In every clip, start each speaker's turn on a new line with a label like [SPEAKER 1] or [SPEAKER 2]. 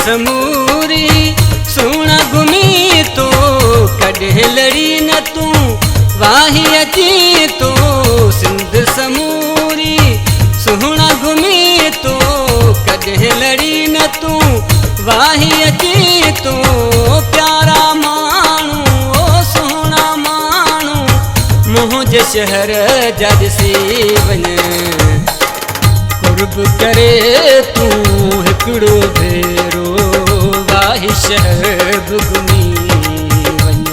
[SPEAKER 1] समूरी सुहिणा घुमी तो कॾहिं लड़ी न तूं वाही अची तो सिंध समूरी सुहिणा घुमी तो कॾहिं लड़ी न तूं वाही अची तो प्यारा माण्हू ओ सुहिणा माण्हू मुंहिंजे शहर जा ॾिसी वञ कुर्ब करे तूं हिकिड़ो भेरो वाही शहर बि घुमी वञ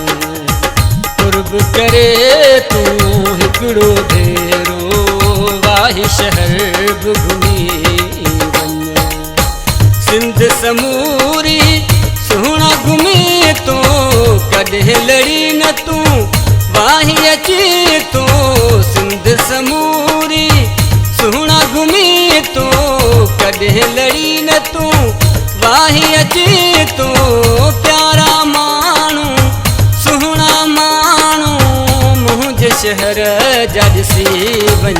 [SPEAKER 1] कुर्ब करे तूं हिकिड़ो भेरो वाही शहर बि घुमी वञ सिंध समूरी सुहिणा घुमी तो कॾहिं लड़ी न तूं वाही अची तो सिंध समूरी सुहिणा घुमी तो कॾहिं लड़ी न तूं वाही अची तो प्यारा माण्हू सुहिणा माण्हू मुंहिंजे शहर जा ॾिसी वञ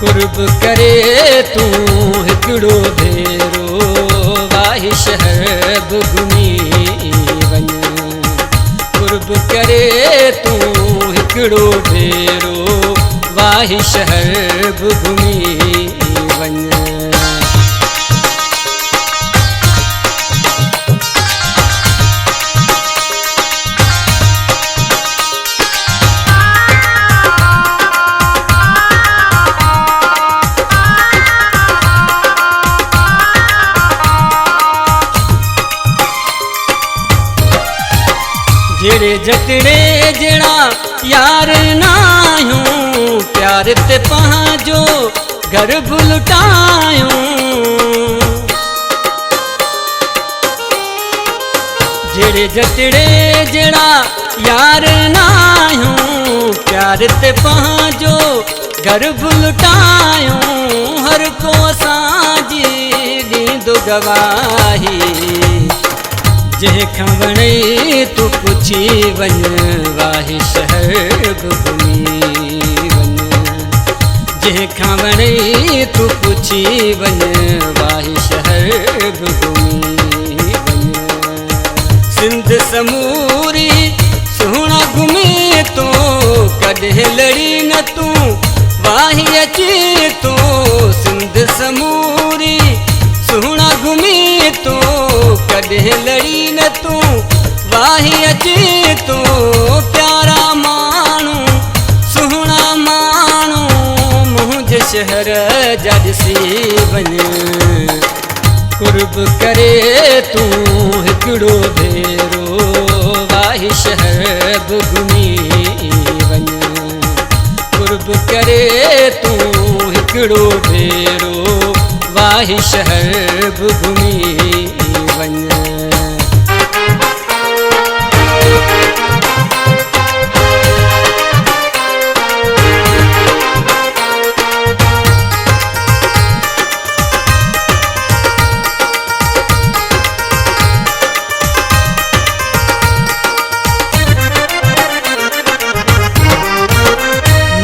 [SPEAKER 1] कुर्ब करे तूं हिकिड़ो भेरो वाही शहर बि घुमी वञ कुर्ब करे तूं हिकिड़ो भेरो वाही शहर बि घुमी वञ जहिड़े जकड़े जहिड़ा यार नाहियूं प्यार ते पंहिंजो घर बि लुटायूं जहिड़े जकड़े जहिड़ा यार नाहियूं प्यार ते पंहिंजो घर बि लुटायूं हर को असांजी ॾींदो गवाही जंहिंखां वणे तूं पुछी वञ वाही शहर बि घुमी वञ जंहिंखां वणे तूं पुछी वञ वाही शहर बि घुमी वञ सिंध समूरी सुहिणा घुमी तो कॾहिं लड़ी न तूं वाही अची तो सिंध समूरी सुहिणा घुमी तो कॾहिं लड़ी न तूं वाही अची तो प्यारा माण्हू सुहिणा माण्हू मुंहिंजे शहर जा ॾिसी वञ कुर्ब करे तूं हिकिड़ो भेरो वाही शहर बि घुमी वञ कुर्ब करे तूं हिकिड़ो भेरो वाही शहर बि घुमी वञ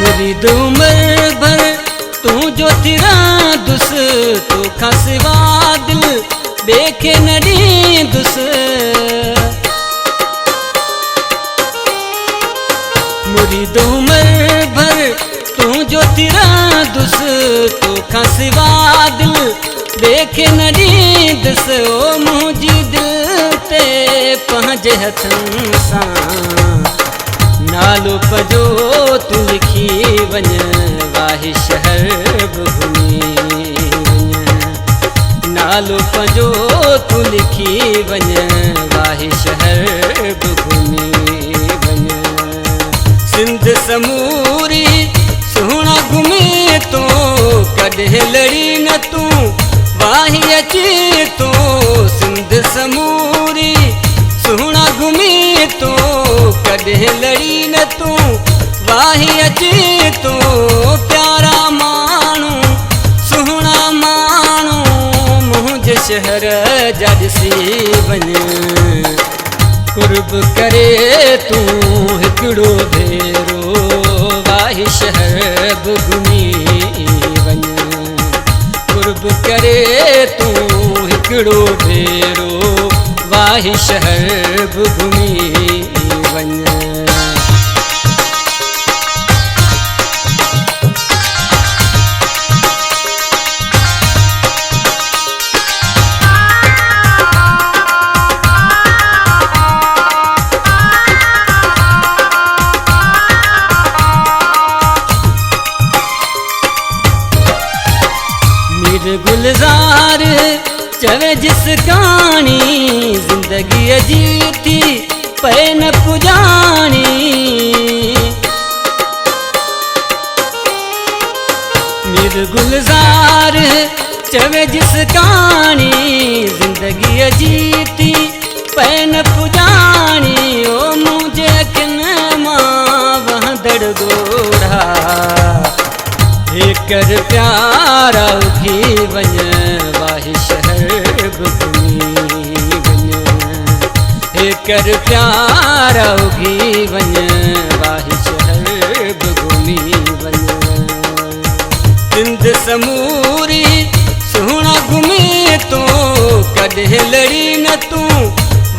[SPEAKER 1] मुरीद उम्र भर तूं जो तिरादुस तोखां सिवा दिल ॿिए खे न ॾींदुसि मुरीद उम्र भर तूं जो तिरादुस तोखां सिवा दिल ॿिए खे न ॾींदुसि ओ मुंहिंजी दिल ते पंहिंजे हथनि सां नालो पजो तूं लिखी वञ वाही शहर बि घुमी वञ नालो पंहिंजो तूं लिखी वञ वाही शहर बि घुमी वञ सिंध समूरी सुहिणा घुमी तो कॾहिं लड़ी न तूं वाही अची तो सिंध समूरी सुहिणा घुमी तो कॾहिं लड़ी न तूं वाही अची तो प्यारा माण्हू सुहिणा माण्हू मुंहिंजे शहर जा ॾिसी वञ कुर्ब करे तूं हिकिड़ो भेरो वाही शहर बि घुमी वञ कुर्ब करे तूं हिकिड़ो भेरो वाही शहर बि घुमी वञ। गुलजार चवे जिस कहानी जिंदगी जी थी पे न पुजानी। मीर गुलजार चवे जिस कहानी जिंदगी जी थी पे न पुजानी। ओ मुझे किन मां वहदड़ गोरा कर प्यारा उठी वञ वाही शहर बि घुमी वञ। कर प्यारा उठी वञ वाही शहर बि घुमी वञ। सिंध समूरी सुहिणा घुमी तूं कॾहिं लड़ी न तूं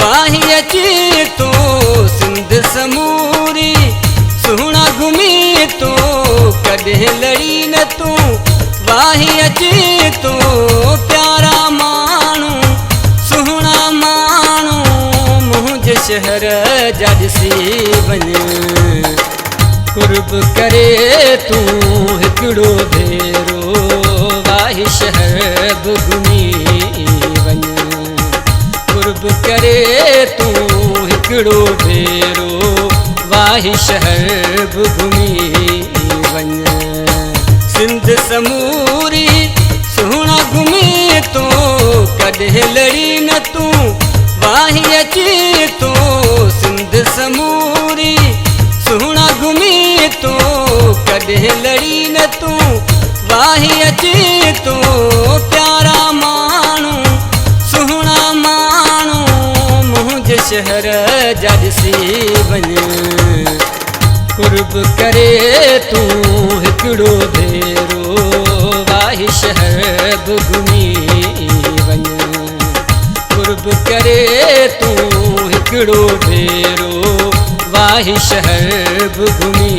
[SPEAKER 1] वाही अची तूं। सिंध समूरी सुहिणा घुमी तूं कॾहिं लड़ी न तूं वाही अची तूं। प्यारा माण्हू सुहिणा माण्हू मुंहिंजे शहर जा ॾिसी वञ। कुर्ब करे तूं हिकिड़ो भेरो वाही शहर बि घुमी वञ। कुर्ब करे तूं हिकिड़ो भेरो वाही शहर बि घुमी वञ। सिंध समूरी सुहिणा घुमी तूं कॾहिं लड़ी न तूं वाही अची तूं। सिंध समूरी सुहिणा घुमी तूं कॾहिं लड़ी न तूं वाही अची तूं। प्यारा माण्हू सुहिणा माण्हू मुंहिंजे शहर जा ॾिसी वञ। कुर्ब करे तूं हिकिड़ो भेरो वाही शहर बि घुमी वञ। कुर्ब करे तूं हिकिड़ो भेरो वाही शहर बि घुमी